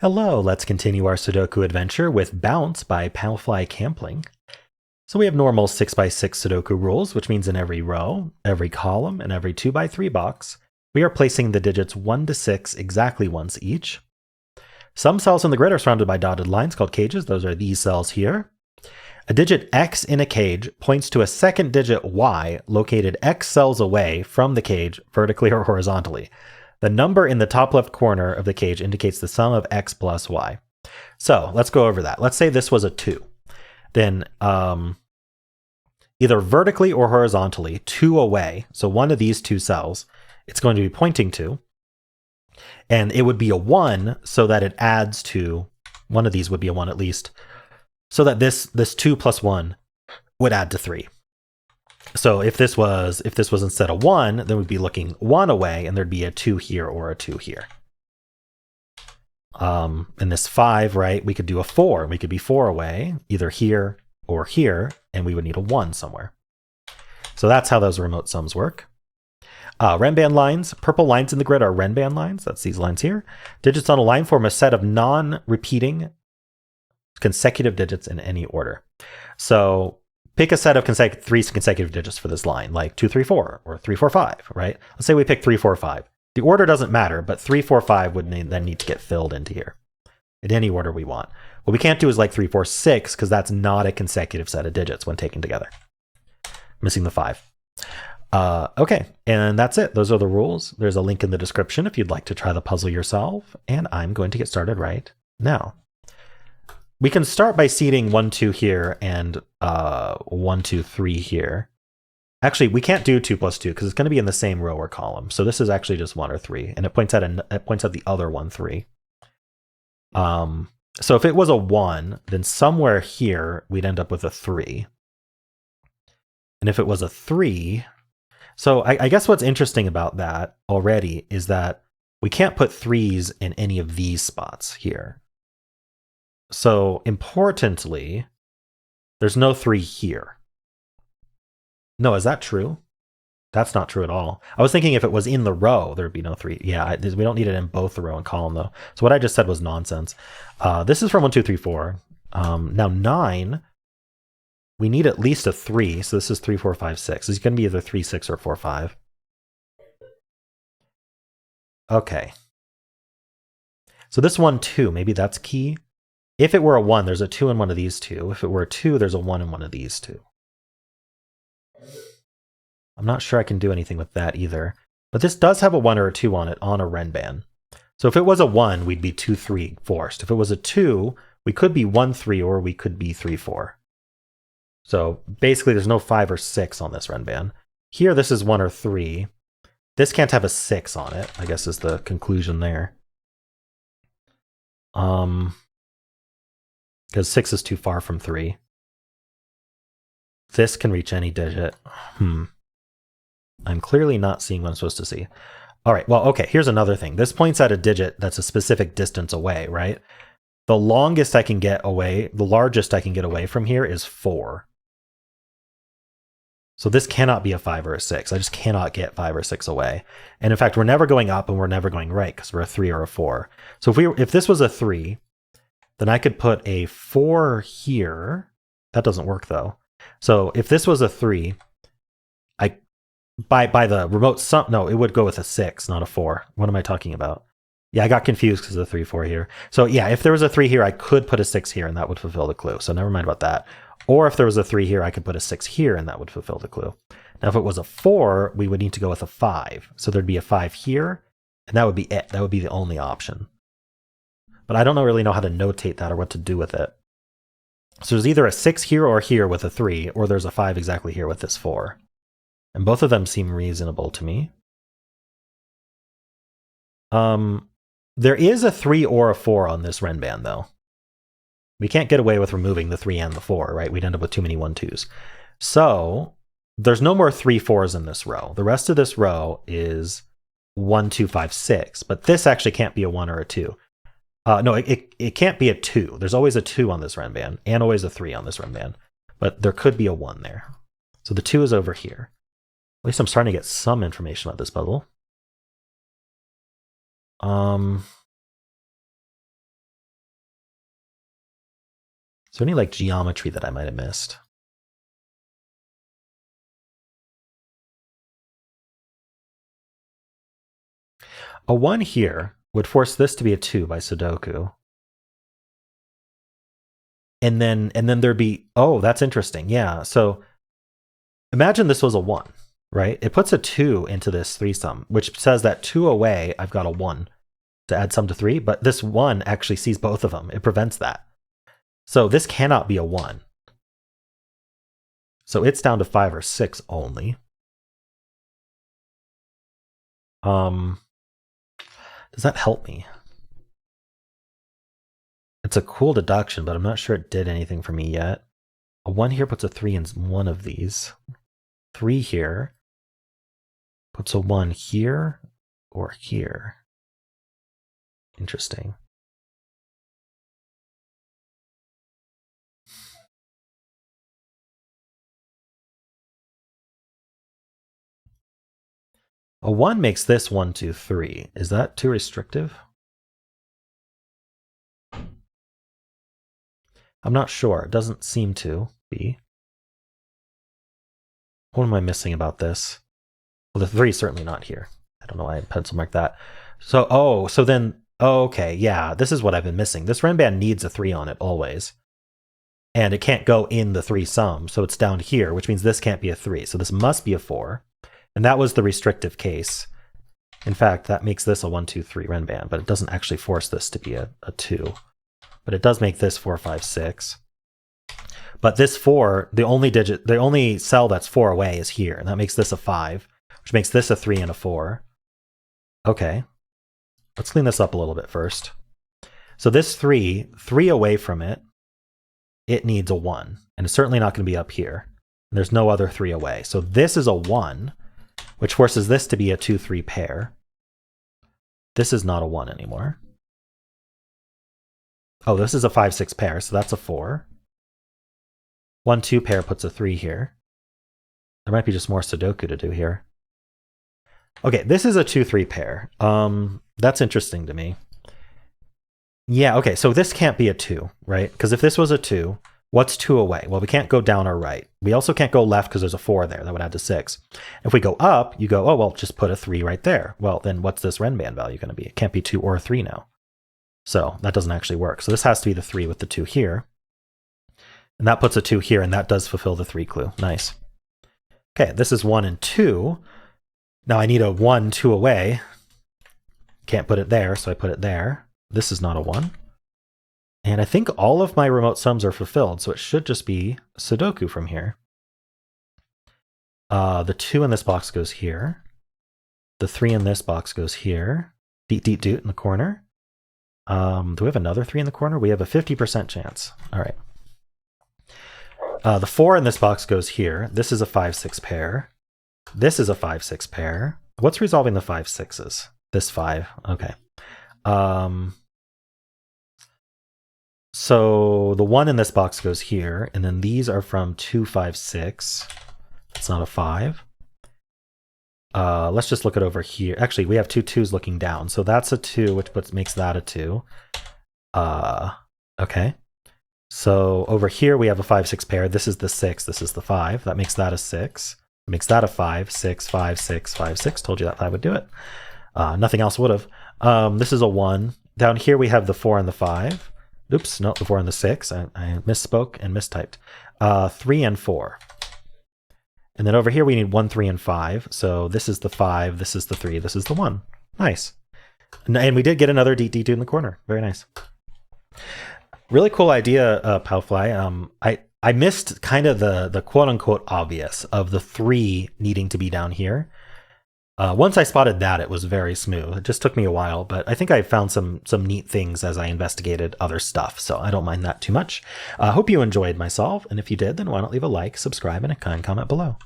Hello, let's continue our Sudoku adventure with Bounce by Palfly Kampling. So we have normal 6x6 Sudoku rules, which means in every row, every column, and every 2x3 box, we are placing the digits 1 to 6 exactly once each. Some cells in the grid are surrounded by dotted lines called cages. Those are these cells here. A digit X in a cage points to a second digit Y located X cells away from the cage vertically or horizontally. The number in the top left corner of the cage indicates the sum of X plus Y. So let's go over that. Let's say this was a 2. Then either vertically or horizontally, 2 away, so one of these two cells, it's going to be pointing to. And it would be a 1 so that it adds to, one of these would be a 1 at least, so that this 2 plus 1 would add to 3. So if this was instead of 1, then we'd be looking 1 away, and there'd be a 2 here or a 2 here. In this 5, right, we could do a 4. We could be 4 away, either here or here, and we would need a 1 somewhere. So that's how those remote sums work. Renban lines, purple lines in the grid are Renban lines. That's these lines here. Digits on a line form a set of non-repeating consecutive digits in any order. So pick a set of 3 consecutive digits for this line, like 2, 3, 4, or 3, 4, 5, right? Let's say we pick 3, 4, 5. The order doesn't matter, but 3, 4, 5 would then need to get filled into here in any order we want. What we can't do is like 3, 4, 6, because that's not a consecutive set of digits when taken together. Missing the 5. Okay, and that's it. Those are the rules. There's a link in the description if you'd like to try the puzzle yourself, and I'm going to get started right now. We can start by seeding 1, 2 here and 1, 2, 3 here. Actually, we can't do 2 plus 2 because it's going to be in the same row or column. So this is actually just 1 or 3, and it points out the other 1, 3. So if it was a 1, then somewhere here we'd end up with a 3. And if it was a 3, so I guess what's interesting about that already is that we can't put 3s in any of these spots here. So importantly, there's no 3 here. No, is that true? That's not true at all. I was thinking if it was in the row, there'd be no 3. Yeah, we don't need it in both the row and column though. So what I just said was nonsense. This is from 1, 2, 3, 4. Now 9, we need at least a 3. So this is 3, 4, 5, 6. It's going to be either 3, 6, or 4, 5. Okay. So this 1, 2, maybe that's key. If it were a 1, there's a 2 in one of these two. If it were a 2, there's a 1 in one of these two. I'm not sure I can do anything with that either. But this does have a 1 or a 2 on it on a Renban. So if it was a 1, we'd be 2, 3 forced. If it was a 2, we could be 1, 3, or we could be 3, 4. So basically there's no 5 or 6 on this Renban. Here this is 1 or 3. This can't have a 6 on it, I guess is the conclusion there. Because 6 is too far from 3. This can reach any digit. I'm clearly not seeing what I'm supposed to see. All right, well, okay, here's another thing. This points at a digit that's a specific distance away, right? The longest I can get away, the largest I can get away from here is 4. So this cannot be a 5 or a 6. I just cannot get 5 or 6 away. And in fact, we're never going up and we're never going right because we're a 3 or a 4. So if this was a 3, then I could put a 4 here. That doesn't work though. So if this was a 3, by the remote sum, no, it would go with a 6, not a 4. What am I talking about? Yeah, I got confused because of the 3, 4 here. So yeah, if there was a 3 here, I could put a 6 here and that would fulfill the clue. So never mind about that. Or if there was a 3 here, I could put a 6 here and that would fulfill the clue. Now, if it was a 4, we would need to go with a 5. So there'd be a 5 here, and that would be it. That would be the only option. But I don't really know how to notate that or what to do with it. So there's either a 6 here or here with a 3, or there's a 5 exactly here with this 4. And both of them seem reasonable to me. There is a 3 or a 4 on this Renban, though. We can't get away with removing the 3 and the 4, right? We'd end up with too many 1, 2s. So there's no more 3, 4s in this row. The rest of this row is 1, 2, 5, 6. But this actually can't be a 1 or a 2. No, it can't be a 2. There's always a 2 on this Renban, and always a 3 on this Renban. But there could be a 1 there. So the 2 is over here. At least I'm starting to get some information about this puzzle. Is there any like geometry that I might have missed? A 1 here would force this to be a 2 by Sudoku. And then there'd be, oh, that's interesting. Yeah. So imagine this was a 1, right? It puts a 2 into this 3-sum, which says that 2 away, I've got a 1 to add sum to 3, but this 1 actually sees both of them. It prevents that. So this cannot be a 1. So it's down to 5 or 6 only. Does that help me? It's a cool deduction, but I'm not sure it did anything for me yet. A 1 here puts a 3 in one of these. 3 here puts a 1 here or here. Interesting. A 1 makes this 1, 2, 3. Is that too restrictive? I'm not sure. It doesn't seem to be. What am I missing about this? Well, the 3 is certainly not here. I don't know why I pencil marked that. So, so then, okay, yeah, this is what I've been missing. This Renban needs a 3 on it always. And it can't go in the 3-sum, so it's down here, which means this can't be a 3. So this must be a 4. And that was the restrictive case. In fact, that makes this a 1, 2, 3 Renban, but it doesn't actually force this to be a 2. But it does make this 4, 5, 6. But this 4, the only cell that's 4 away is here, and that makes this a 5, which makes this a 3 and a 4. Okay. Let's clean this up a little bit first. So this 3 away from it, it needs a 1, and it's certainly not going to be up here. And there's no other 3 away. So this is a 1, which forces this to be a 2, 3 pair. This is not a 1 anymore. Oh, this is a 5, 6 pair, so that's a 4. 1, 2 pair puts a 3 here. There might be just more Sudoku to do here. Okay, this is a 2, 3 pair. That's interesting to me. Yeah, okay, so this can't be a 2, right? Because if this was a 2, what's 2 away? Well, we can't go down or right. We also can't go left because there's a 4 there. That would add to 6. If we go up, you go, oh, well, just put a 3 right there. Well, then what's this Renban value going to be? It can't be 2 or 3 now. So that doesn't actually work. So this has to be the 3 with the 2 here. And that puts a 2 here, and that does fulfill the 3 clue. Nice. Okay, this is 1 and 2. Now I need a 1, 2 away. Can't put it there, so I put it there. This is not a 1. And I think all of my remote sums are fulfilled, so it should just be Sudoku from here. The 2 in this box goes here. The 3 in this box goes here. Deet, deet, doot in the corner. Do we have another 3 in the corner? We have a 50% chance. All right. The 4 in this box goes here. This is a 5, 6 pair. This is a 5, 6 pair. What's resolving the 5, 6s? This 5. Okay. So the 1 in this box goes here, and then these are from 2, 5, 6. It's not a 5. Let's just look it over here. Actually, we have 2 2s looking down. So that's a 2, which makes that a 2. Okay. So over here we have a 5, 6 pair. This is the 6. This is the 5. That makes that a 6. It makes that a 5, 6, 5, 6, 5, 6. Told you that I would do it. Nothing else would have. This is a 1. Down here we have the 4 and the 5. Oops, no, the 4 and the 6. I misspoke and mistyped. 3 and 4. And then over here we need 1, 3, and 5. So this is the 5, this is the 3, this is the 1. Nice. And we did get another D2 in the corner. Very nice. Really cool idea, Palfly. I missed kind of the quote-unquote obvious of the 3 needing to be down here. Once I spotted that, it was very smooth. It just took me a while, but I think I found some neat things as I investigated other stuff, so I don't mind that too much. I hope you enjoyed my solve, and if you did, then why not leave a like, subscribe, and a kind comment below.